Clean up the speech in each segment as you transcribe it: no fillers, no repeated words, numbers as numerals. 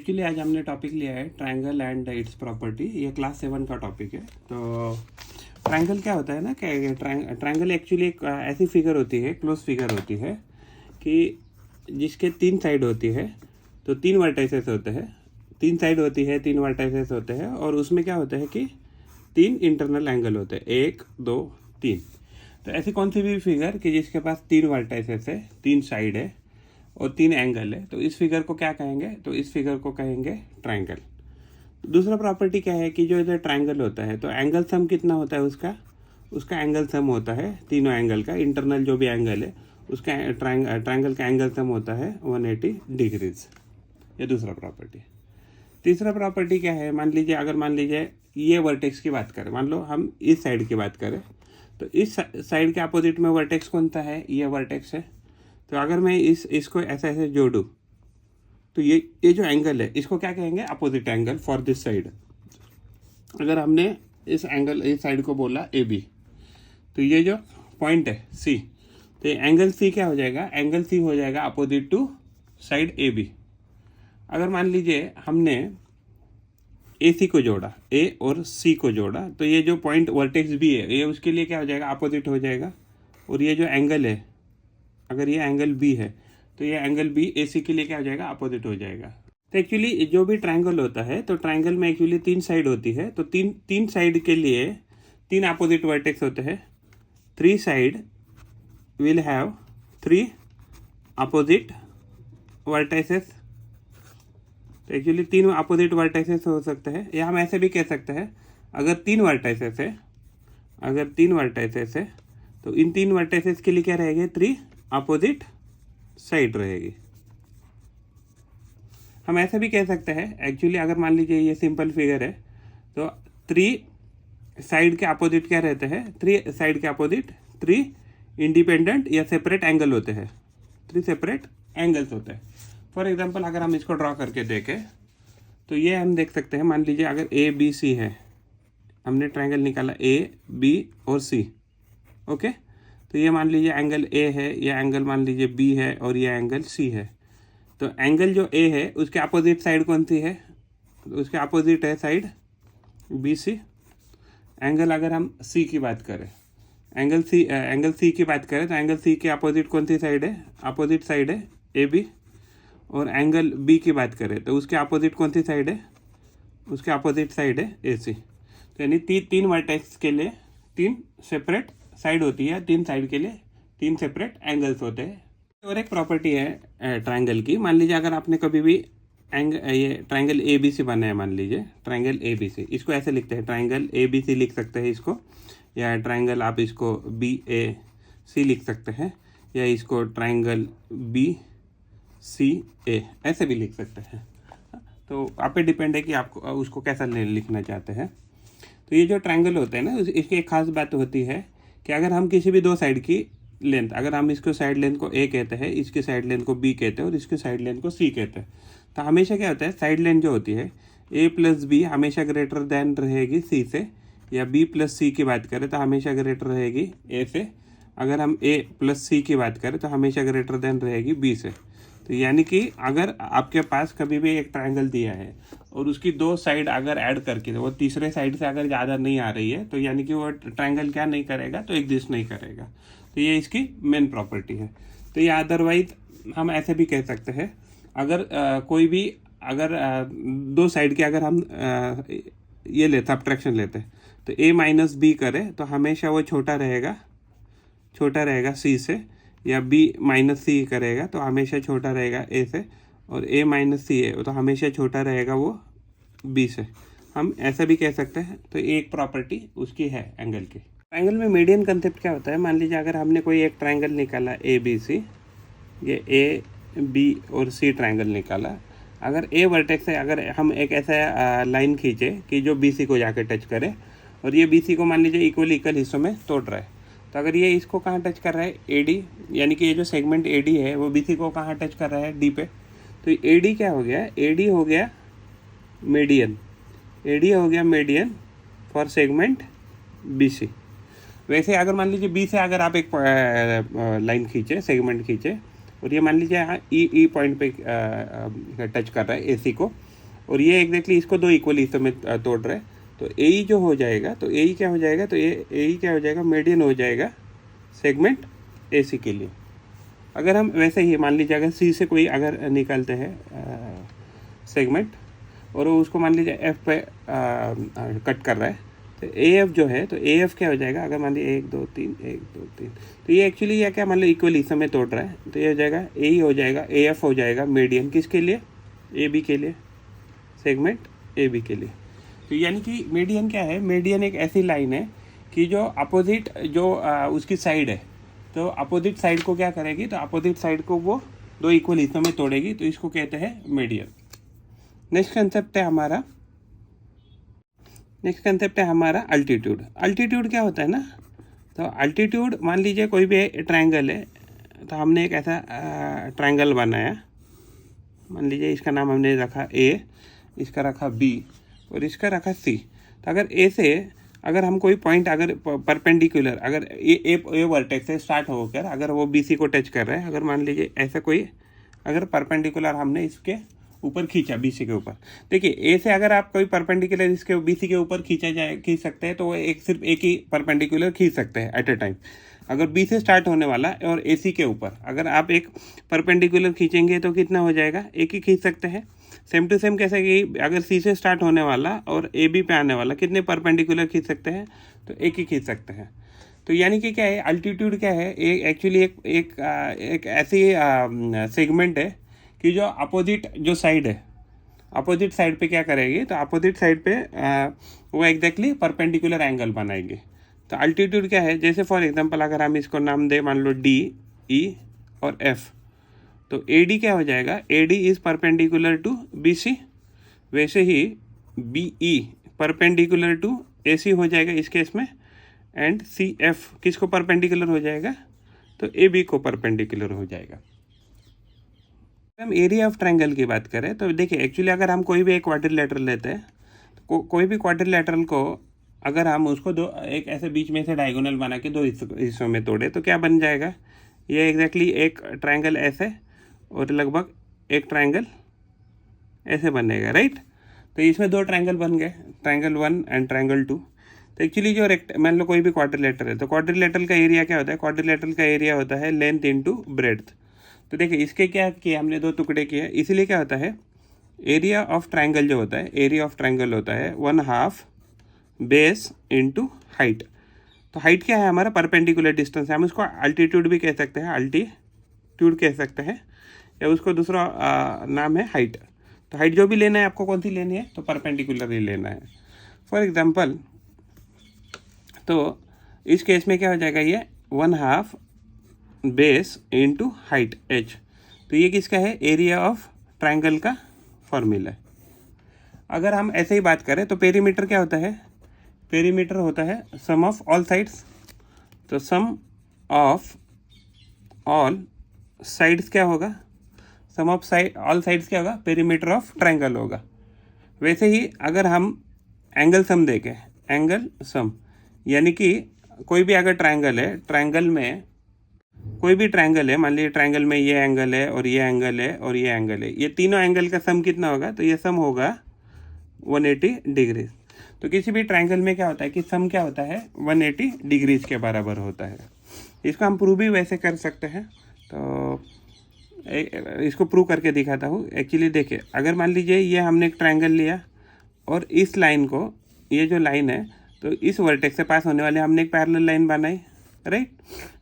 Actually आज हमने topic लिया है ट्रायंगल एंड इट्स प्रॉपर्टी। ये क्लास 7 का टॉपिक है। तो ट्रायंगल क्या होता है ना कि ट्रायंगल एक्चुअली एक ऐसी फिगर होती है, क्लोज फिगर होती है कि जिसके 3 साइड होती है। तो 3 वर्टाइसेस होते हैं, 3 साइड होती है, 3 वर्टाइसेस होते हैं और उसमें क्या होता है कि 3 इंटरनल एंगल होते हैं, 1 2 3। तो ऐसी कौन सी भी फिगर कि जिसके पास 3 वर्टाइसेस है, 3 साइड है और 3 एंगल है, तो इस फिगर को क्या कहेंगे? तो इस फिगर को कहेंगे ट्रायंगल। दूसरा प्रॉपर्टी क्या है कि जो इधर ट्रायंगल होता है तो एंगल सम कितना होता है उसका एंगल सम होता है तीनों एंगल का, इंटरनल जो भी एंगल है उसका ट्रायंगल का एंगल सम होता है 180 डिग्रीज। ये दूसरा प्रॉपर्टी। तीसरा प्रॉपर्टी क्या है? मान लीजिए ये वर्टेक्स की बात करें, मान लो हम इस साइड की बात करें, तो इस साइड के अपोजिट में वर्टेक्स कौन सा है? ये वर्टेक्स है। तो अगर मैं इसको ऐसे जोड़ूं तो ये जो एंगल है इसको क्या कहेंगे? Opposite angle for this side. अगर हमने इस साइड को बोला ए बी, तो ये जो पॉइंट है सी, तो एंगल सी क्या हो जाएगा? एंगल सी हो जाएगा opposite to side A B. अगर मान लीजिए हमने ए सी को जोड़ा, ए और सी को जोड़ा, तो ये जो पॉइंट वर्टेक्स बी है ये उसके लिए क्या हो जाएगा? अपोजिट हो जाएगा। और ये जो एंगल है, अगर ये एंगल बी है तो ये एंगल बी ए सी के लिए क्या हो जाएगा? अपोजिट हो जाएगा। तो एक्चुअली जो भी ट्रायंगल होता है तो ट्रायंगल में एक्चुअली 3 साइड होती है। तो तीन साइड के लिए 3 अपोजिट वर्टेक्स होते हैं। 3 side will have 3 opposite vertices. तो एक्चुअली 3 अपोजिट वर्टाइसेस हो सकते हैं, या हम ऐसे भी कह सकते हैं अगर 3 वर्टाइसेस है तो इन 3 वर्टाइसेस के लिए क्या रहेंगे? 3 अपोजिट साइड रहेगी। हम ऐसा भी कह सकते हैं एक्चुअली, अगर मान लीजिए ये सिंपल फिगर है तो 3 साइड के अपोजिट क्या रहते हैं? 3 साइड के अपोजिट 3 इंडिपेंडेंट या सेपरेट एंगल होते हैं, 3 सेपरेट एंगल्स होते हैं। फॉर एग्जांपल अगर हम इसको ड्रॉ करके देखें तो ये हम देख सकते हैं, मान लीजिए अगर ए बी सी है, हमने ट्रायंगल निकाला ए बी और सी, ओके। तो ये मान लीजिए एंगल ए है, ये एंगल मान लीजिए बी है और ये एंगल सी है। तो एंगल जो ए है उसके अपोजिट साइड कौन सी है? तो उसके अपोजिट है साइड बी सी। एंगल अगर हम सी की बात करें, एंगल सी की बात करें तो एंगल सी के अपोजिट कौन सी साइड है? अपोजिट साइड है ए बी। और एंगल बी की बात करें तो उसके अपोजिट कौन सी साइड है? उसके अपोजिट साइड है ए सी। तो यानी 3 वर्टेक्स के लिए 3 सेपरेट साइड होती है, 3 साइड के लिए 3 सेपरेट एंगल्स होते हैं। और एक प्रॉपर्टी है ट्रायंगल की, मान लीजिए अगर आपने कभी भी ये ट्रायंगल ए बी सी बना है, मान लीजिए ट्रायंगल ए बी सी, इसको ऐसे लिखते हैं, ट्रायंगल ए बी सी लिख सकते हैं इसको, या ट्रायंगल आप इसको बी ए सी लिख सकते हैं, या इसको ट्रायंगल बी सी ए ऐसे भी लिख सकते हैं। तो आप पे डिपेंड है कि आपको उसको कैसा लिखना चाहते हैं। तो ये जो ट्रायंगल होते हैं ना, इसकी एक खास बात होती है कि अगर हम किसी भी 2 साइड की लेंथ, अगर हम इसको साइड लेंथ को ए कहते हैं, इसके साइड लेंथ को बी कहते हैं और इसके साइड लेंथ को सी कहते हैं, तो हमेशा क्या होता है? साइड लेंथ जो होती है ए प्लस बी हमेशा ग्रेटर देन रहेगी सी से, या बी प्लस सी की बात करें तो हमेशा ग्रेटर रहेगी ए से। अगर हम ए प्लस सी की बात करें तो हमेशा ग्रेटर देन रहेगी बी से। तो यानी कि अगर आपके पास कभी भी एक ट्रायंगल दिया है और उसकी 2 साइड अगर ऐड करके वो तीसरे साइड से अगर ज़्यादा नहीं आ रही है तो यानी कि वो ट्रायंगल क्या नहीं करेगा? तो एग्जिस्ट नहीं करेगा। तो ये इसकी मेन प्रॉपर्टी है। तो ये अदरवाइज हम ऐसे भी कह सकते हैं, अगर कोई भी अगर 2 साइड के अगर हम ये ले सब्ट्रैक्शन लेते हैं तो ए माइनस बी करें तो हमेशा वो छोटा रहेगा सी से, या बी माइनस सी करेगा तो हमेशा छोटा रहेगा ए से, और ए माइनस सी है तो हमेशा छोटा रहेगा वो बी से। हम ऐसा भी कह सकते हैं। तो एक प्रॉपर्टी उसकी है एंगल की। ट्रायंगल में मीडियन कंसेप्ट क्या होता है? मान लीजिए अगर हमने कोई एक ट्रायंगल निकाला ए बी सी, ये ए बी और सी ट्रायंगल निकाला, अगर ए वर्टेक्स है, अगर हम एक ऐसा लाइन खींचे कि जो बी सी को जाकर टच करे और ये बी सी को मान लीजिए इक्वल हिस्सों में तोड़ रहा है, तो अगर ये इसको कहाँ टच कर रहा है? ए डी, यानी कि ये जो सेगमेंट ए डी है वो बी सी को कहाँ टच कर रहा है? डी पे। तो ए डी क्या हो गया? ए डी हो गया मीडियन, ए डी हो गया median for segment B C. वैसे अगर मान लीजिए बी से अगर आप एक लाइन खींचे, सेगमेंट खींचे, और ये मान लीजिए यहाँ ई पॉइंट पे टच कर रहा है ए सी को, और ये एग्जैक्टली इसको दो इक्वल हिस्सों में तोड़ रहा है। तो ए जो हो जाएगा, तो ए क्या हो जाएगा, तो ए क्या हो जाएगा, मीडियन हो जाएगा सेगमेंट ए सी के लिए। अगर हम वैसे ही मान लीजिए अगर सी से कोई अगर निकालते हैं सेगमेंट और वो उसको मान लीजिए एफ पे कट कर रहा है, तो ए एफ जो है, तो ए एफ क्या हो जाएगा, अगर मान लीजिए 1 2 3 1 2 3, तो ये एक्चुअली ये क्या मान लो इक्वल हिस्से में तोड़ रहा है, तो ये हो जाएगा ए ही हो जाएगा, ए एफ हो जाएगा मीडियन किसके लिए, ए बी के लिए, सेगमेंट ए बी के लिए। तो यानी कि मीडियन क्या है, मीडियन एक ऐसी लाइन है कि जो अपोजिट जो उसकी साइड है, तो अपोजिट साइड को क्या करेगी, तो अपोजिट साइड को वो दो इक्वल हिस्सों में तोड़ेगी, तो इसको कहते हैं मीडियन। नेक्स्ट कंसेप्ट है हमारा अल्टीट्यूड। अल्टीट्यूड क्या होता है ना, तो अल्टीट्यूड मान लीजिए कोई भी ट्रायंगल है, तो हमने एक ऐसा ट्रायंगल बनाया, मान लीजिए इसका नाम हमने रखा ए, इसका रखा बी और इसका रखा सी। तो अगर ए से अगर हम कोई पॉइंट अगर परपेंडिकुलर अगर ए वर्टेक्स से स्टार्ट होकर अगर वो बी सी को टच कर रहा है, अगर मान लीजिए ऐसा कोई अगर परपेंडिकुलर हमने इसके ऊपर खींचा बी सी के ऊपर, देखिए ए से अगर आप कोई परपेंडिकुलर इसके बी सी के ऊपर खींच सकते हैं, तो वो सिर्फ एक ही परपेंडिकुलर खींच सकते हैं एट ए टाइम। अगर बी से स्टार्ट होने वाला और ए सी के ऊपर अगर आप एक परपेंडिकुलर खींचेंगे तो कितना हो जाएगा, एक ही खींच सकते हैं। सेम टू सेम कैसे कि अगर सी से स्टार्ट होने वाला और ए बी पे आने वाला कितने परपेंडिकुलर खींच सकते हैं, तो एक ही खींच सकते हैं। तो यानी कि क्या है, अल्टीट्यूड क्या है, एक्चुअली एक ऐसी सेगमेंट है कि जो अपोजिट जो साइड है, अपोजिट साइड पे क्या करेगी, तो अपोजिट साइड पे वो एग्जैक्टली परपेंडिकुलर एंगल बनाएगी। तो अल्टीट्यूड क्या है, जैसे फॉर एग्जांपल अगर हम इसको नाम दे मान लो डी, ई और एफ, तो ए डी क्या हो जाएगा, A D is perpendicular to B C, वैसे ही B E perpendicular to A C हो जाएगा इस केस में, एंड सी एफ किसको परपेंडिकुलर हो जाएगा, तो ए बी को परपेंडिकुलर हो जाएगा। हम एरिया ऑफ ट्रायंगल की बात करें तो देखिए एक्चुअली अगर हम कोई भी एक क्वाड्रिलेटरल लेते हैं, तो कोई भी क्वाड्रिलेटरल को अगर हम उसको दो एक ऐसे बीच में से डायगोनल बना के दो हिस्सों में तोड़े, तो क्या बन जाएगा, ये एग्जैक्टली एक ट्रायंगल ऐसे और लगभग एक ट्रायंगल ऐसे बनेगा, राइट। तो इसमें दो ट्रायंगल बन गए, ट्रायंगल 1 एंड ट्रायंगल 2। तो एक्चुअली जो मान लो कोई भी क्वाड्रिलेटरल है, तो क्वाड्रिलेटरल का एरिया क्या होता है, क्वाड्रिलेटरल का एरिया होता है लेंथ इनटू ब्रेड्थ। तो देखिए इसके क्या किया हमने, दो टुकड़े किए, इसीलिए क्या होता है, एरिया ऑफ ट्रायंगल जो होता है, एरिया ऑफ ट्रायंगल होता है 1/2 बेस इनटू हाइट। तो हाइट क्या है हमारा, परपेंडिकुलर डिस्टेंस है, हम उसको अल्टीट्यूड भी कह सकते हैं, अल्टीट्यूड कह सकते हैं, या उसको दूसरा नाम है हाइट। तो हाइट जो भी लेना है आपको, कौन सी लेनी है, तो परपेंडिकुलर ही लेना है। फॉर एग्जांपल तो इस केस में क्या हो जाएगा, ये 1/2 बेस इनटू हाइट h। तो ये किसका है, एरिया ऑफ ट्रायंगल का फॉर्मूला है। अगर हम ऐसे ही बात करें तो पेरीमीटर क्या होता है, पेरीमीटर होता है सम ऑफ ऑल साइड्स। तो सम ऑफ ऑल साइड्स क्या होगा, सम ऑफ ऑल साइड्स क्या होगा, पेरीमीटर ऑफ ट्रायंगल होगा। वैसे ही अगर हम एंगल सम देखें, एंगल सम यानी कि कोई भी अगर ट्रायंगल है, ट्रायंगल में कोई भी ट्रायंगल है, मान लीजिए ट्रायंगल में ये एंगल है और ये एंगल है और ये एंगल है, ये तीनों एंगल का सम कितना होगा, तो ये सम होगा 180 डिग्रीज। तो किसी भी ट्रायंगल में क्या होता है कि सम क्या होता है, 180 डिग्रीज के बराबर होता है। इसको हम प्रूव भी वैसे कर सकते हैं, तो इसको प्रूव करके दिखाता हूँ। एक्चुअली देखिए अगर मान लीजिए ये हमने एक ट्रायंगल लिया और इस लाइन को, ये जो लाइन है, तो इस वर्टेक्स से पास होने वाले हमने एक पैरेलल लाइन बनाई, राइट।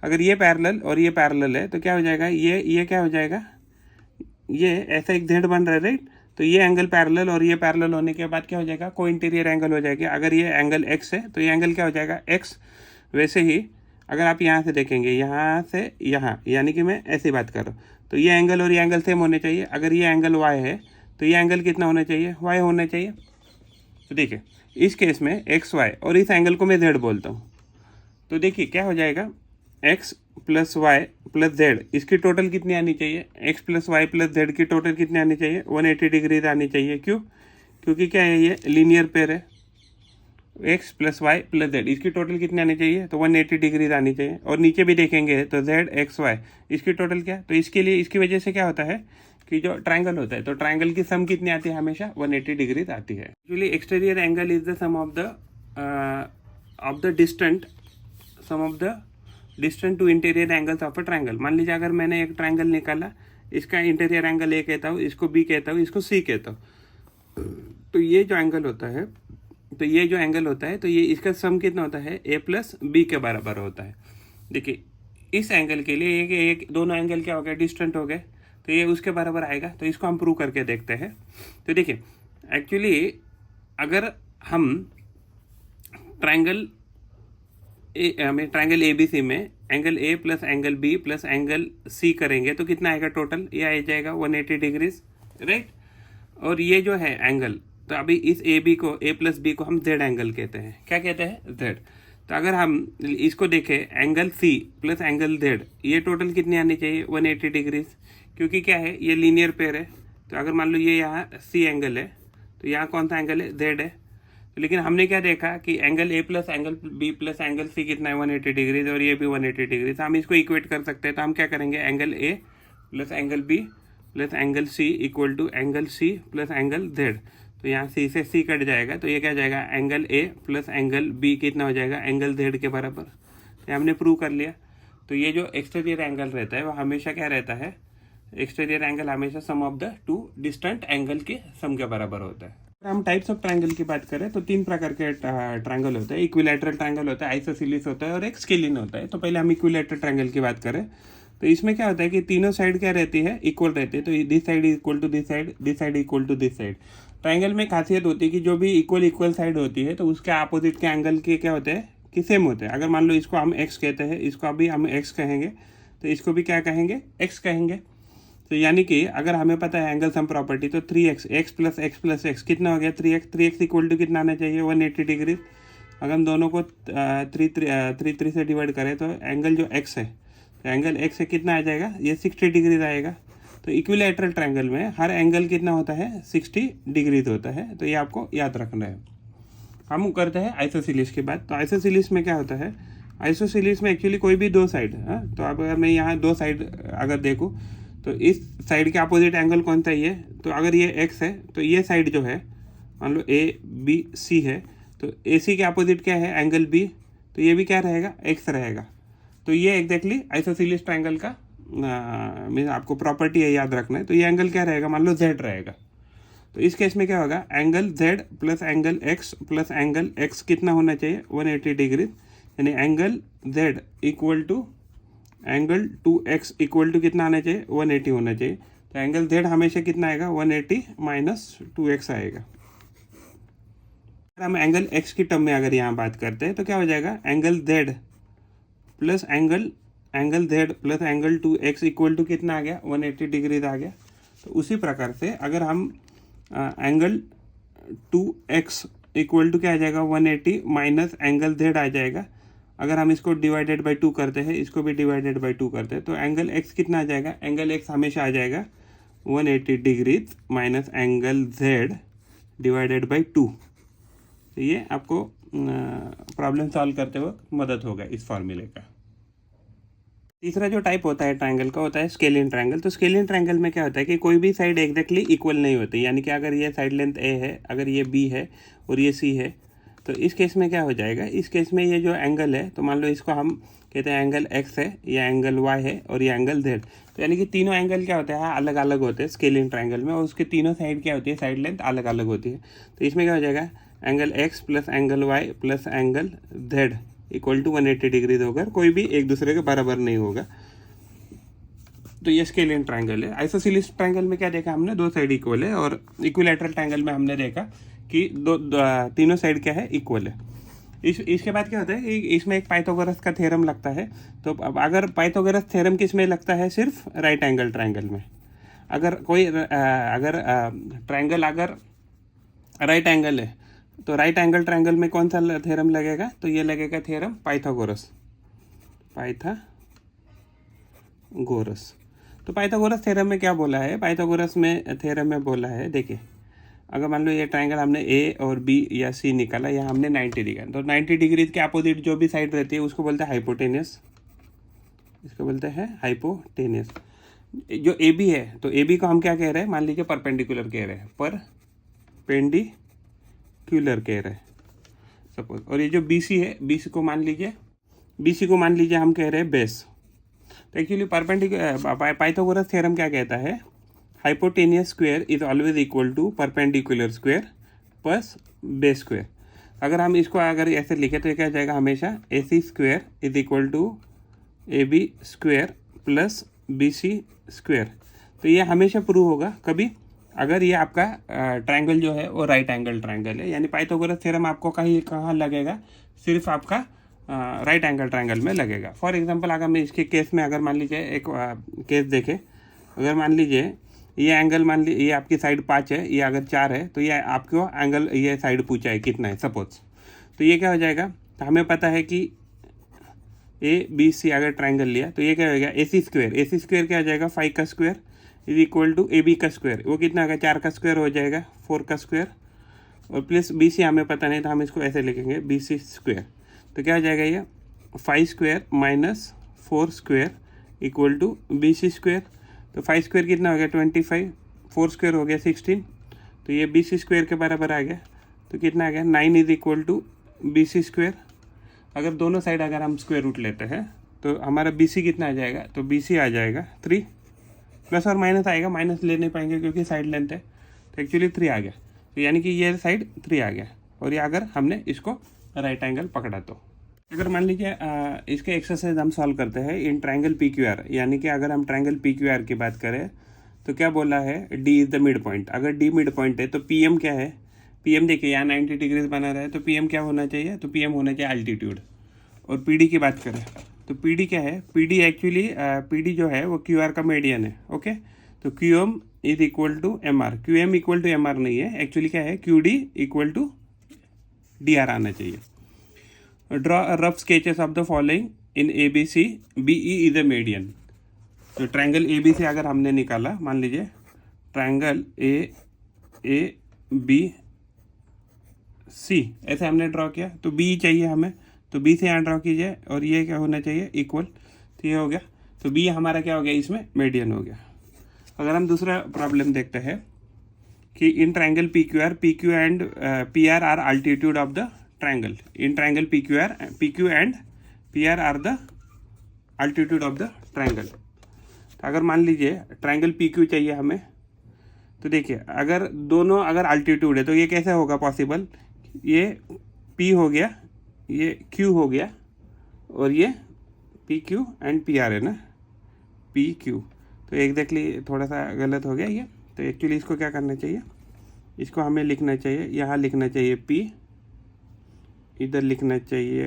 अगर ये पैरेलल और ये पैरेलल है, तो क्या हो जाएगा, ये क्या हो जाएगा, ये ऐसा एक जेड बन रहा है, राइट। तो ये एंगल पैरेलल और ये पैरेलल होने के बाद क्या हो जाएगा, को इंटीरियर एंगल हो जाएगा। अगर ये एंगल एक्स है तो ये एंगल क्या हो जाएगा, एक्स। वैसे ही अगर आप यहाँ से देखेंगे, यहाँ से यहाँ, यानी कि मैं ऐसी बात कर रहा हूँ, तो ये एंगल और ये एंगल सेम होने चाहिए। अगर ये एंगल वाई है तो ये एंगल कितना होना चाहिए, वाई होना चाहिए। तो देखिए इस केस में एक्स वाई और इस एंगल को मैं जेड बोलता हूँ, तो देखिए क्या हो जाएगा, x plus Y plus Z, इसकी टोटल कितनी आनी चाहिए, x plus Y plus Z की टोटल कितनी आनी चाहिए, 180 डिग्रीज आनी चाहिए। क्यों, क्योंकि क्या है, ये लीनियर पेयर है, x plus Y plus Z, इसकी टोटल कितनी आनी चाहिए, तो 180 डिग्रीज आनी चाहिए। और नीचे भी देखेंगे तो z x y, इसकी टोटल क्या, तो इसके लिए इसकी वजह से क्या होता है कि जो ट्रायंगल होता है तो ट्रायंगल की सम कितनी आती है, हमेशा 180 डिग्री आती है। Actually exterior angle is the sum of the distant sum of the distant two interior angles of a triangle. मान लीजिए अगर मैंने एक ट्रायंगल निकाला, इसका इंटीरियर एंगल ए कहता हूँ, इसको बी कहता हूँ, इसको सी कहता हूँ, तो ये जो एंगल होता है तो ये इसका सम कितना होता है, ए प्लस बी के बराबर होता है। देखिए इस एंगल के लिए एक दोनों एंगल क्या हो गए, डिस्टेंट हो गए, तो ये उसके बराबर आएगा। तो इसको हम प्रूव करके देखते हैं। तो देखिए एक्चुअली अगर हम ट्रायंगल ए बी सी में angle A plus angle B plus angle C करेंगे तो कितना आएगा टोटल, ये आ जाएगा 180 डिग्रीज, राइट। और ये जो है एंगल, तो अभी इस ए बी को, ए प्लस बी को हम जेड एंगल कहते हैं। क्या कहते हैं, जेड। तो अगर हम इसको देखें angle C plus angle Z, ये टोटल कितनी आनी चाहिए, 180 डिग्रीज, क्योंकि क्या है, ये लीनियर पेयर है। तो अगर मान लो ये यहाँ सी एंगल है तो यहाँ कौन सा एंगल है, जेड है। लेकिन हमने क्या देखा कि angle A plus angle B plus angle C कितना है, 180 डिग्रीज, और ये भी 180 डिग्रीज। हम इसको इक्वेट कर सकते हैं। तो हम क्या करेंगे, angle A plus angle B plus angle C equal to angle C plus angle Z. तो यहाँ सी से सी कट जाएगा, तो ये क्या जाएगा, angle A plus angle B कितना हो जाएगा, एंगल जेड के बराबर। तो हमने प्रूव कर लिया। तो ये जो एक्सटीरियर एंगल रहता है वो हमेशा क्या रहता है, एक्सटीरियर एंगल हमेशा sum of the two distant angle के सम के बराबर होता है। अगर हम टाइप्स ऑफ ट्रायंगल की बात करें तो 3 प्रकार के ट्रायंगल होते हैं। इक्विलैटरल ट्रायंगल होता है, आइसोसेलेस होता है और एक स्केलिन होता है। तो पहले हम इक्विलैटरल ट्रायंगल की बात करें तो इसमें क्या होता है कि तीनों साइड क्या रहती है, इक्वल रहती है। तो this side equal to this side equal to this side. Triangle में खासियत होती है कि जो भी इक्वल साइड होती है तो उसके अपोजिट के एंगल के क्या होते हैं कि सेम होते हैं। अगर मान लो इसको हम एक्स कहते हैं, इसको अभी हम एक्स कहेंगे, तो इसको भी क्या कहेंगे, एक्स कहेंगे। तो यानी कि अगर हमें पता है एंगल सम प्रॉपर्टी, तो 3x एक्स प्लस एक्स कितना हो गया, 3x इक्वल टू कितना आना चाहिए, 180 डिग्री। अगर हम दोनों को 3 से डिवाइड करें तो एंगल जो x है, तो एंगल x से कितना आ जाएगा, ये 60 डिग्रीज आएगा। तो इक्विलैटरल ट्रायंगल में हर एंगल कितना होता है, 60 डिग्रीज होता है। तो ये आपको याद रखना है। हम करते हैं आइसोसेलेस की बात। तो आइसोसेलेस में क्या होता है, आइसोसेलेस में एक्चुअली कोई भी दो साइड है। तो अब अगर मैं यहाँ दो साइड अगर देखूँ तो इस साइड के अपोजिट एंगल कौन सा ये, तो अगर ये x है तो ये साइड जो है मान लो ए बी सी है, तो ए सी के अपोजिट क्या है, एंगल बी, तो ये भी क्या रहेगा, x रहेगा। तो ये एग्जैक्टली आइसोसेलेस ट्रायंगल का मीन आपको प्रॉपर्टी है, याद रखना है। तो ये एंगल क्या रहेगा, मान लो z रहेगा। तो इस केस में क्या होगा, angle z plus angle x plus angle x कितना होना चाहिए, 180 डिग्री। यानी angle z equal to angle 2x equal to कितना आना चाहिए, 180 होना चाहिए। तो एंगल z हमेशा कितना आएगा, 180 माइनस 2x आएगा। अगर हम एंगल x की टर्म में अगर यहाँ बात करते हैं तो क्या हो जाएगा, angle z plus angle z plus angle 2x equal to कितना आ गया, 180 डिग्री आ गया। तो उसी प्रकार से अगर हम एंगल 2x इक्वल टू क्या आ जाएगा, 180 माइनस एंगल z आ जाएगा। अगर हम इसको डिवाइडेड बाई 2 करते हैं, इसको भी डिवाइडेड बाई 2 करते हैं, तो एंगल x कितना आ जाएगा, एंगल x हमेशा आ जाएगा 180 degree minus angle z divided by 2। तो ये आपको प्रॉब्लम सॉल्व करते वक्त मदद होगा इस फॉर्मूले का। तीसरा जो टाइप होता है ट्रायंगल का होता है स्केलिन ट्रायंगल। तो स्केलिन ट्रायंगल में क्या होता है कि कोई भी साइड एग्जैक्टली इक्वल नहीं होती। यानी कि अगर ये साइड लेंथ a है, अगर ये b है और ये c है, तो इस केस में क्या हो जाएगा, इस केस में ये जो एंगल है, तो मान लो इसको हम कहते हैं एंगल x है, ये एंगल y है और ये एंगल z। तो यानी कि तीनों एंगल क्या होते हैं, अलग अलग होते हैं स्केलिन ट्रायंगल में, और उसके तीनों साइड क्या होती है, साइड लेंथ अलग अलग होती है। तो इसमें क्या हो जाएगा, angle x plus angle y plus angle z equal to 180 degree होगा, कोई भी एक दूसरे के बराबर नहीं होगा। तो ये स्केलिन ट्रायंगल है। आइसोसेलेस ट्रायंगल में क्या देखा हमने, दो साइड इक्वल है, और इक्विलैटरल ट्रायंगल में हमने देखा कि तीनों साइड क्या है, इक्वल है। इसके बाद क्या होता है कि इसमें एक पाइथागोरस का थ्योरम लगता है। तो अब अगर पाइथागोरस थ्योरम किस में लगता है, सिर्फ राइट एंगल ट्रायंगल में। अगर कोई ट्रायंगल अगर राइट एंगल है तो राइट एंगल ट्रायंगल में कौन सा थ्योरम लगेगा, तो ये लगेगा थ्योरम पाइथागोरस। तो पाइथागोरस थ्योरम में क्या बोला है, पाइथागोरस में थ्योरम में बोला है, देखिए अगर मान लो ये ट्रायंगल हमने ए और बी या सी निकाला, यहाँ हमने 90 डिग्री, तो 90 डिग्री के अपोजिट जो भी साइड रहती है उसको बोलते हैं हाइपोटेनियस, इसको बोलते हैं हाइपोटेनियस। जो ए बी है तो ए बी को हम क्या कह रहे हैं, मान लीजिए परपेंडिकुलर कह रहे हैं, परपेंडिकुलर कह रहे हैं सपोज। और ये जो बी सी है, बी सी को मान लीजिए हम कह रहे हैं बेस। तो एक्चुअली परपेंडिकुलर पाइथागोरस थ्योरम क्या कहता है, hypotenuse square is always equal to perpendicular square plus base square. अगर हम इसको अगर ऐसे लिखे तो ये क्या हो जाएगा, हमेशा A C square is equal to A B square plus B C square. तो ये हमेशा प्रूव होगा कभी अगर ये आपका ट्रायंगल जो है वो राइट एंगल ट्रायंगल है, यानी पाइथागोरस थ्योरम आपको कहाँ लगेगा, सिर्फ आपका राइट एंगल ट्रायंगल में लगेगा। फॉर एग्जांपल अगर मैं इसके केस में अगर मान लीजिए एक केस देखें, अगर मान लीजिए ये एंगल मान लीजिए ये आपकी साइड 5 है, ये अगर 4 है, तो ये आपको एंगल ये साइड पूछा है कितना है सपोज। तो ये क्या हो जाएगा, तो हमें पता है कि ए बी सी अगर ट्रायंगल लिया तो ये क्या हो जाएगा, ए सी स्क्वायर क्या हो जाएगा, 5 का square is equal to A B का स्क्वायर, वो कितना होगा, 4 का स्क्वायर हो जाएगा, 4 का स्क्वायर, और प्लस बी सी हमें पता नहीं तो हम इसको ऐसे लिखेंगे बी सी स्क्वायर। तो क्या हो जाएगा, ये 5 square minus 4 square equal to B C square. तो 5 स्क्वायर कितना हो गया 25, 4 स्क्वायर हो गया 16, तो ये बी सी स्क्वायर के बराबर आ गया। तो कितना आ गया 9 is equal to B C square. अगर दोनों साइड अगर हम स्क्वायर रूट लेते हैं तो हमारा बी सी कितना आ जाएगा, तो बी सी आ जाएगा 3, प्लस और माइनस आएगा, माइनस ले नहीं पाएंगे क्योंकि साइड लेंथ है, तो एक्चुअली 3 आ गया। तो यानी कि ये साइड 3 आ गया, और ये अगर हमने इसको राइट एंगल पकड़ा तो अगर मान लीजिए इसके एक्सरसाइज हम सॉल्व करते हैं इन ट्रायंगल पी क्यू आर, यानी कि अगर हम ट्रायंगल पी क्यू आर की बात करें तो क्या बोला है, D is the mid point. अगर डी मिड पॉइंट है तो पी एम क्या है, पी एम देखिए यहाँ 90 डिग्रीज बना रहा है, तो पी एम क्या होना चाहिए, तो पी एम होना चाहिए अल्टीट्यूड। और पी डी की बात करें तो पी डी क्या है, P D actually P D जो है वो क्यू आर का मीडियन है, ओके। तो Q M is equal to M R, Q M equal to M R नहीं है, एक्चुअली क्या है, Q D equal to D R आना चाहिए। Draw rough sketches of the following in A B C, B E is a median. तो triangle A B C अगर हमने निकाला, मान लीजिए ट्रायंगल ए बी सी ऐसे हमने ड्रॉ किया, तो बी चाहिए हमें, तो बी से यहाँ ड्रॉ कीजिए, और ये क्या होना चाहिए, इक्वल। तो ये हो गया, तो बी हमारा क्या हो गया, इसमें मीडियन हो गया। अगर हम दूसरा प्रॉब्लम देखते हैं कि in triangle P Q and P R are altitude of the triangle, in triangle P Q and P R the altitude of the triangle. तो अगर मान लीजिए ट्रायंगल पी क्यू चाहिए हमें, तो देखिए अगर दोनों अगर अल्टीट्यूड है तो ये कैसे होगा पॉसिबल, ये पी हो गया, ये क्यू हो गया, और ये P Q and P are है ना, पी क्यू। तो एग्जैक्टली थोड़ा सा गलत हो गया ये। तो एक्चुअली इसको क्या करना चाहिए, इसको हमें लिखना चाहिए, यहाँ लिखना चाहिए पी, इधर लिखना चाहिए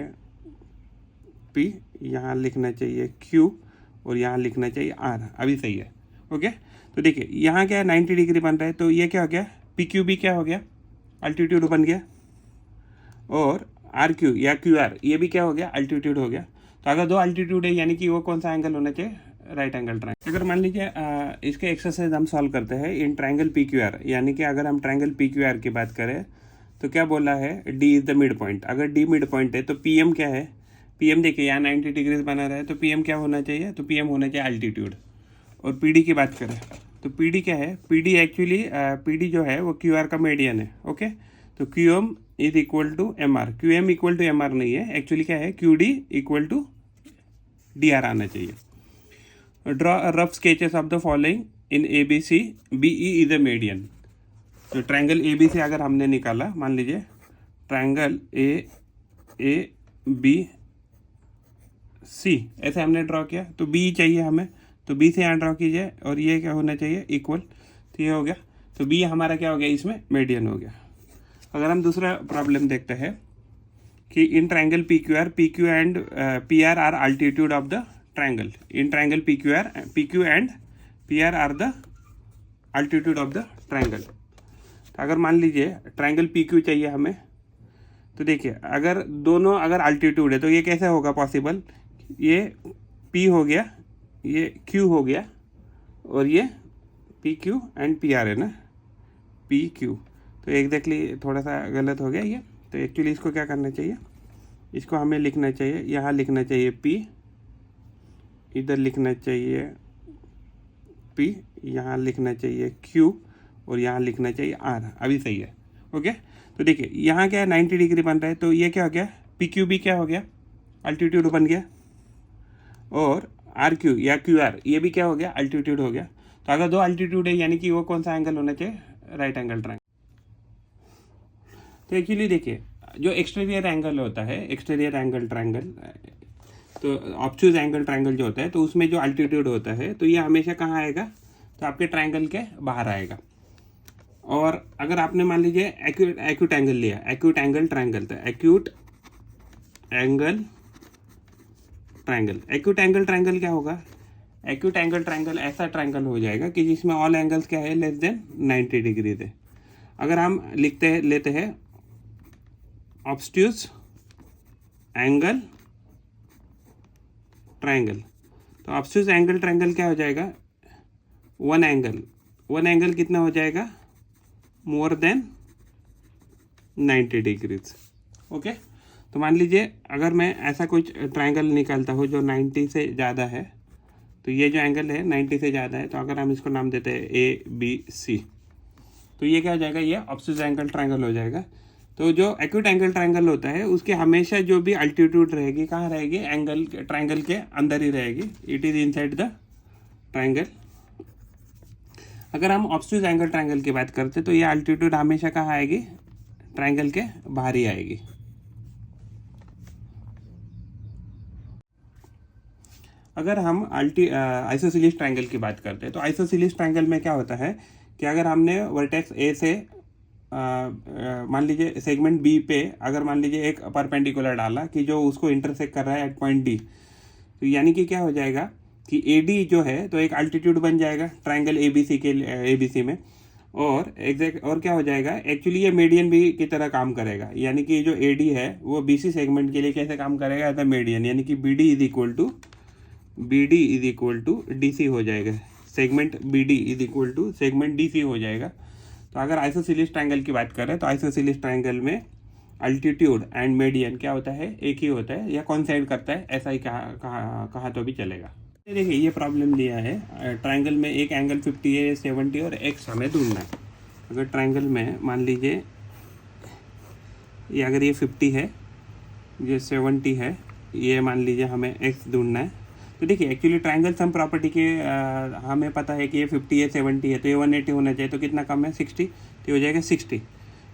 पी, यहाँ लिखना चाहिए क्यू, और यहाँ लिखना चाहिए आर। अभी सही है, ओके। तो देखिए यहाँ क्या है 90 डिग्री बन रहा है, तो ये क्या हो गया, पी क्यू भी क्या हो गया, अल्टीट्यूड बन गया, और आर क्यू या क्यू आर ये भी क्या हो गया, अल्टीट्यूड हो गया। तो अगर दो अल्टीट्यूड है यानी कि वो कौन सा एंगल होना चाहिए, राइट एंगल ट्रायंगल। अगर मान लीजिए इसके एक्सरसाइज हम सॉल्व करते हैं इन ट्रायंगल पी क्यू आर, यानी कि अगर हम ट्रायंगल पी क्यू आर की बात करें तो क्या बोला है, D is the mid point. अगर डी मिड पॉइंट है तो पी एम क्या है, पी एम देखिए यहाँ 90 डिग्रीज बना रहा है, तो पी एम क्या होना चाहिए, तो पी एम होना चाहिए अल्टीट्यूड। और पी डी की बात करें तो पी डी क्या है, P D actually P D जो है वो क्यू आर का मीडियन है, ओके। तो Q M is equal to M R, Q M equal to M R नहीं है, एक्चुअली क्या है, Q D equal to D R आना चाहिए। Draw rough sketches of the following in A B C, B E is a median. तो triangle A B C अगर हमने निकाला, मान लीजिए ट्रायंगल ए बी सी ऐसे हमने ड्रॉ किया, तो बी चाहिए हमें, तो बी से यहाँ ड्रॉ कीजिए, और ये क्या होना चाहिए, इक्वल। तो ये हो गया, तो बी हमारा क्या हो गया, इसमें मीडियन हो गया। अगर हम दूसरा प्रॉब्लम देखते हैं कि in triangle P Q and P R are altitude of the triangle, in triangle P Q and P R the altitude of the triangle. तो अगर मान लीजिए ट्रायंगल पी क्यू चाहिए हमें, तो देखिए अगर दोनों अगर अल्टीट्यूड है तो ये कैसे होगा पॉसिबल, ये पी हो गया, ये क्यू हो गया, और ये P Q and P are है ना, पी क्यू। तो एग्जैक्टली थोड़ा सा गलत हो गया ये। तो एक्चुअली इसको क्या करना चाहिए, इसको हमें लिखना चाहिए, यहाँ लिखना चाहिए पी, इधर लिखना चाहिए P, यहाँ लिखना चाहिए Q और यहाँ लिखना चाहिए R। अभी सही है। ओके, तो देखिए यहाँ क्या है 90 डिग्री बन रहा है, तो ये क्या हो गया PQB क्या हो गया, अल्टीट्यूड बन गया, और RQ या QR ये भी क्या हो गया, अल्टीट्यूड हो गया। तो अगर दो अल्टीट्यूड है यानी कि वो कौन सा एंगल होना चाहिए, राइट एंगल ट्रायंगल। तो एक्चुअली देखिए जो एक्सटीरियर एंगल होता है, एक्सटीरियर एंगल ट्रायंगल, तो ऑब्ट्यूज एंगल ट्रायंगल जो होता है, तो उसमें जो अल्टीट्यूड होता है तो ये हमेशा कहाँ आएगा, तो आपके ट्रायंगल के बाहर आएगा। और अगर आपने मान लीजिए एक्यूट एंगल लिया, एक्यूट एंगल ट्रायंगल, तो acute angle triangle, acute angle triangle क्या होगा, एक्यूट एंगल ट्रायंगल ऐसा ट्रायंगल हो जाएगा कि जिसमें ऑल एंगल्स क्या है, लेस देन 90 डिग्री थे। अगर हम लेते हैं ऑब्ट्यूज एंगल ट्रायंगल, तो ऑब्ट्यूज एंगल ट्रायंगल क्या हो जाएगा, वन एंगल कितना हो जाएगा, मोर देन 90 डिग्रीज। ओके, तो मान लीजिए अगर मैं ऐसा कुछ ट्रायंगल निकालता हूँ जो 90 से ज़्यादा है, तो ये जो एंगल है 90 से ज़्यादा है, तो अगर हम इसको नाम देते हैं ABC, तो ये क्या हो जाएगा, ये ऑब्ट्यूज एंगल ट्रायंगल हो जाएगा। तो जो एक्यूट एंगल ट्रायंगल होता है उसके हमेशा जो भी अल्टीट्यूड रहेगी कहाँ रहेगी, एंगल ट्रायंगल के अंदर ही रहेगी, it is inside the triangle. अगर हम ऑब्ट्यूज एंगल ट्रायंगल की बात करते तो ये अल्टीट्यूड हमेशा कहाँ आएगी, ट्रायंगल के बाहर ही आएगी। अगर हम आइसोसेलेस ट्रायंगल की बात करते हैं तो आइसोसेलेस ट्रायंगल में क्या होता है कि अगर हमने वर्टेक्स ए से मान लीजिए सेगमेंट बी पे अगर मान लीजिए एक परपेंडिकुलर डाला कि जो उसको इंटरसेक्ट कर रहा है एट पॉइंट डी, तो यानी कि क्या हो जाएगा कि AD जो है तो एक अल्टीट्यूड बन जाएगा ट्रायंगल ABC में, और एग्जैक्ट और क्या हो जाएगा, एक्चुअली ये मीडियन भी की तरह काम करेगा, यानी कि जो AD है वो BC सेगमेंट के लिए कैसे काम करेगा, एज अ मीडियन, यानी कि BD is equal to DC हो जाएगा, segment BD is equal to segment DC हो जाएगा। तो अगर आइसोसेलेस ट्रायंगल की बात करें तो आइसोसेलेस ट्रायंगल में अल्टीट्यूड एंड मीडियन क्या होता है, एक ही होता है, या कोइंसाइड करता है, ऐसा ही कहा तो भी चलेगा। देखिए ये प्रॉब्लम लिया है ट्रायंगल में, एक एंगल 50 है, 70 और x हमें ढूंढना है। अगर ट्रायंगल में मान लीजिए ये अगर ये 50 है, ये 70 है, ये मान लीजिए हमें x ढूंढना है। तो देखिए एक्चुअली ट्रायंगल सम प्रॉपर्टी के हमें पता है कि ये 50 है, 70 है, तो ये 180 होना चाहिए, तो कितना कम है 60, तो हो जाएगा 60।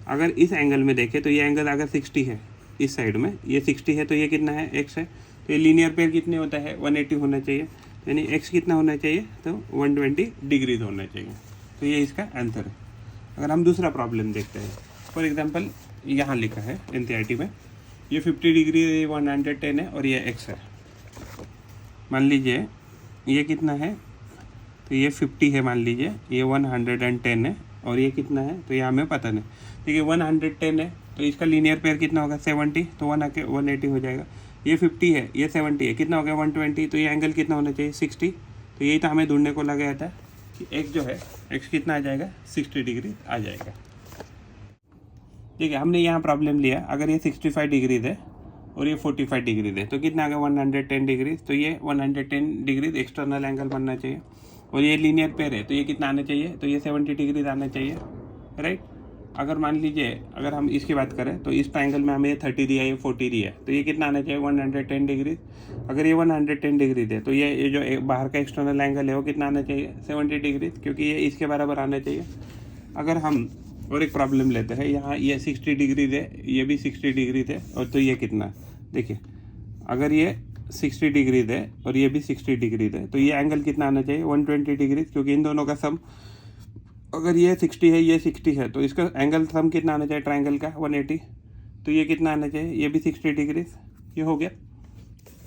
अगर इस एंगल में देखें तो ये एंगल अगर 60 है, इस साइड में ये 60 है, तो ये कितना है, x है, तो ये लीनियर पेयर कितने होता है, 180 होना चाहिए, यानी x कितना होना चाहिए, तो 120 डिग्रीज होना चाहिए। तो ये इसका आंसर है। अगर हम दूसरा प्रॉब्लम देखते हैं, फॉर एग्जांपल यहाँ लिखा है NCERT में, ये 50 डिग्री 110 है और ये x है। मान लीजिए ये कितना है, तो ये 50 है, मान लीजिए ये 110 है, और ये कितना है, तो ये हमें पता नहीं। देखिए 110 है तो इसका लीनियर पेयर कितना होगा, 70, तो 180 हो जाएगा। ये 50 है, ये 70 है, कितना हो गया 120, तो ये एंगल कितना होना चाहिए 60। तो यही तो हमें ढूंढने को लगाया था कि x जो है, x कितना आ जाएगा, 60 डिग्री आ जाएगा। ठीक है, हमने यहाँ प्रॉब्लम लिया, अगर ये 65 डिग्री है और ये 45 डिग्री है, तो कितना आ गया 110 डिग्री, तो ये 110 डिग्री एक्सटर्नल एंगल बनना चाहिए, और ये लीनियर पेयर है, तो ये कितना आना चाहिए, तो ये 70 डिग्री आना चाहिए, राइट। अगर मान लीजिए अगर हम इसकी बात करें तो इस ट्रायंगल में हमें 30 दिया है, ये 40 दिया है, तो ये कितना आना चाहिए 110 डिग्री। अगर ये 110 डिग्री दे तो ये जो बाहर का एक्सटर्नल एंगल है वो कितना आना चाहिए 70 डिग्री, क्योंकि ये इसके बराबर आना चाहिए। अगर हम और एक प्रॉब्लम लेते हैं, यहाँ ये 60 डिग्री दे, ये भी 60 डिग्री थे, और तो ये कितना, देखिए अगर ये 60 डिग्री दे और ये भी 60 डिग्री दे, तो ये एंगल कितना आना चाहिए 120 डिग्री, क्योंकि इन दोनों का सम, अगर ये 60 है, ये 60 है, तो इसका एंगल सम कितना आना चाहिए ट्रायंगल का 180, तो ये कितना आना चाहिए, ये भी 60 डिग्री, ये हो गया।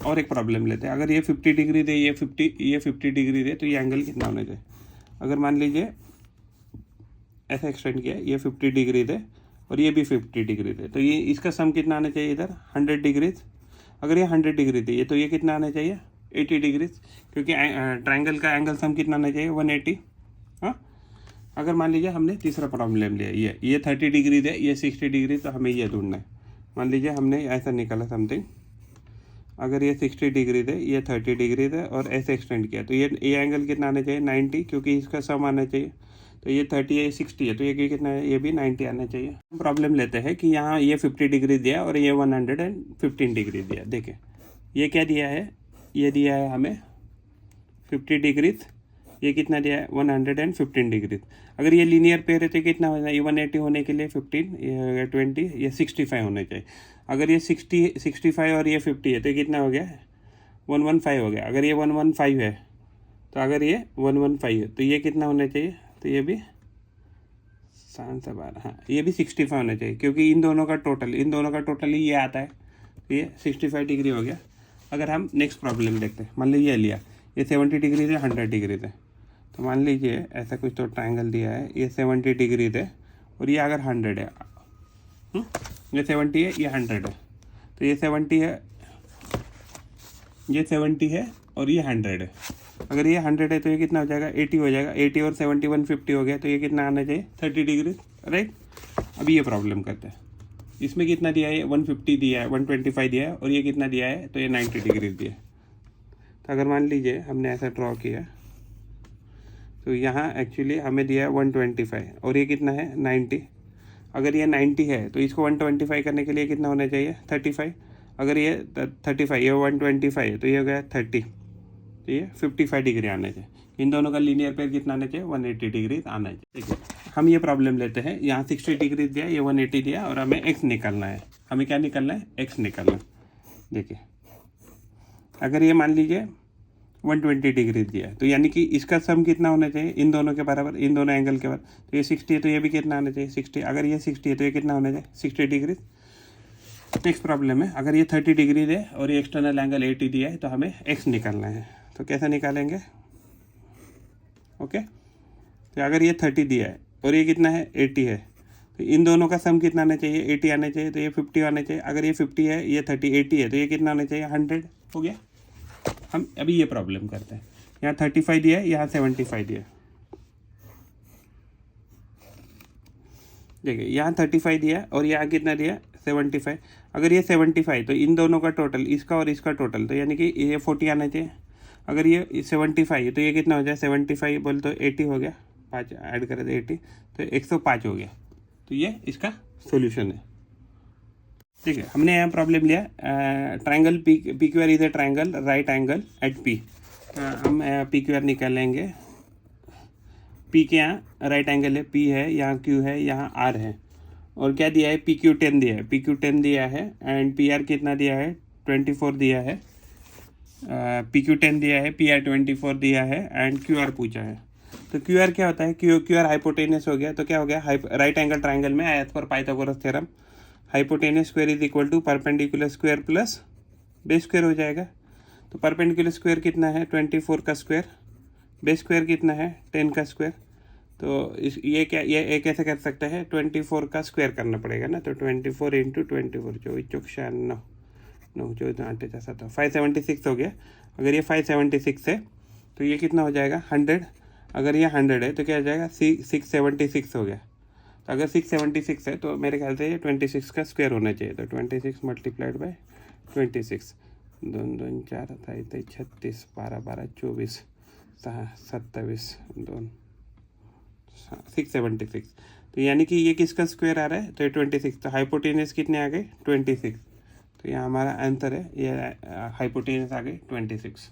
और एक प्रॉब्लम लेते हैं, अगर ये 50 डिग्री दे, ये 50 डिग्री दे, तो ये एंगल कितना होना चाहिए। अगर मान लीजिए ऐसा एक्सटेंड किया, ये 50 डिग्री दे और ये भी 50 डिग्री दे, तो ये इसका सम कितना आना चाहिए इधर 100 डिग्रीज। अगर ये 100 डिग्री दे, ये तो ये कितना आना चाहिए 80 डिग्रीज, क्योंकि ट्रायंगल का एंगल सम कितना आना चाहिए 180। हाँ, अगर मान लीजिए हमने तीसरा प्रॉब्लम लिया, ये 30 डिग्री दे, ये 60 डिग्री, तो हमें ये ढूंढना है। मान लीजिए हमने ऐसा निकाला समथिंग, अगर ये 60 डिग्री है, ये 30 डिग्री है और ऐसे एक्सटेंड किया, तो ये एंगल कितना आना चाहिए 90, क्योंकि इसका सम आना चाहिए। तो ये 30 है, 60 है, तो ये कितना है, ये भी 90 आना चाहिए। हम प्रॉब्लम लेते हैं कि यहाँ ये 50 डिग्री दिया और ये 115 डिग्री दिया। देखें ये क्या दिया है, ये दिया है हमें 50 डिग्री, ये कितना दिया है 115 डिग्री। अगर ये लीनियर पेयर है तो कितना होना चाहिए, 180 होने के लिए 15, ये 20, ये 65 होना चाहिए। अगर ये 65 और ये 50 है तो कितना हो गया 115 हो गया। अगर ये 115 है तो अगर ये 115 है तो ये कितना होना चाहिए, तो ये भी 712, हाँ ये भी 65 होना चाहिए, क्योंकि इन दोनों का टोटल ही ये आता है। तो ये 65 डिग्री हो गया। अगर हम नेक्स्ट प्रॉब्लम देखते हैं, मान लीजिए ये लिया, ये 70 डिग्री है, 100 डिग्री है। तो मान लीजिए ऐसा कुछ तो ट्रायंगल दिया है, ये 70 डिग्री है और ये अगर 100 है, ये 70 है, ये 100 है, तो ये 70 है, ये 70 है और ये 100 है। अगर ये 100 है तो ये कितना हो जाएगा 80 हो जाएगा। 80 और 70 150 हो गया, तो ये कितना आना चाहिए 30 डिग्री, राइट। अभी ये प्रॉब्लम करते हैं, इसमें कितना दिया है 150 दिया है, 125 दिया है और ये कितना दिया है, तो ये 90 डिग्री दिया है। तो अगर मान लीजिए हमने ऐसा ड्रॉ किया, तो यहाँ एक्चुअली हमें दिया है 125 और ये कितना है 90। अगर ये 90 है तो इसको 125 करने के लिए कितना होना चाहिए 35। अगर ये 35, ये 125 है तो ये हो गया 30, तो ये 55 डिग्री आना चाहिए। इन दोनों का लीनियर पेयर कितना आना चाहिए 180 डिग्री आना चाहिए। ठीक है, हम ये प्रॉब्लम लेते हैं, यहाँ 60 डिग्री दिया, ये 180 दिया और हमें एक्स निकालना है। हमें क्या निकालना है, एक्स निकालना। देखिए अगर ये मान लीजिए 120 डिग्री दिया है, तो यानी कि इसका सम कितना होना चाहिए इन दोनों के बराबर, इन दोनों एंगल के बराबर। तो ये 60 है तो ये भी कितना आना चाहिए 60। अगर ये 60 है तो ये कितना होना चाहिए 60 डिग्री। नेक्स्ट प्रॉब्लम है, अगर ये 30 डिग्री दे और ये एक्सटर्नल एंगल 80 दिया है, तो हमें एक्स निकालना है। तो कैसे निकालेंगे, ओके। तो अगर ये 30 दिया है और ये कितना है 80 है, तो इन दोनों का सम कितना आना चाहिए 80 आना चाहिए, तो ये 50 आना चाहिए। अगर ये 50 है, ये 30 80 है, तो ये कितना आना चाहिए 100 हो गया। हम अभी ये प्रॉब्लम करते हैं, यहाँ 35 दिया है, यहाँ 75 दिया है। देखिए यहाँ 35 दिया और यहाँ कितना दिया 75। अगर ये 75 तो इन दोनों का टोटल, इसका और इसका टोटल, तो यानी कि ये 40 आना चाहिए। अगर ये 75 है तो ये कितना हो जाए 75 बोल तो 80 हो गया, 5 ऐड करे तो 80, तो 105 हो गया। तो ये इसका सॉल्यूशन है। ठीक है, हमने यहाँ प्रॉब्लम लिया triangle P Q R is a triangle right angle at P. हम पी क्यू आर निकालेंगे। पी के यहाँ राइट एंगल है, पी है, यहाँ क्यू है, यहाँ आर है, और क्या दिया है पी क्यू 10 दिया है, पी क्यू 10 दिया है एंड पी आर कितना दिया है 24 दिया है। पी क्यू 10 दिया है, पी आर 24 दिया है एंड क्यू आर पूछा है। तो क्यू आर क्या होता है, क्यू आर हाइपोटेनस हो गया, तो क्या हो गया राइट एंगल ट्रायंगल में as per Pythagoras theorem hypotenuse square is equal to perpendicular square plus base square हो जाएगा। तो परपेंडिकुलर स्क्वायर कितना है 24 का स्क्वायर, बेस स्क्वायर कितना है 10 का स्क्वायर। तो ये कैसे कर सकते हैं 24 का स्क्वायर करना पड़ेगा ना, तो 24 इंटू 24 24 96 9 14 8 7 576 हो गया। अगर ये 576 है तो ये कितना हो जाएगा 100। अगर ये 100 है तो क्या हो जाएगा 676 हो गया। तो अगर 676 है तो मेरे ख्याल से ये 26 का स्क्वायर होना चाहिए। तो 26 मल्टीप्लाइड बाय 26, 2 2 4 3 36 12 12 24 27 2 676। तो यानी कि ये किसका स्क्वायर आ रहा है, तो 26। तो हाइपोटेनस कितने आ गए 26। तो यहाँ हमारा आंसर है, ये हाइपोटेनस आ गई 26।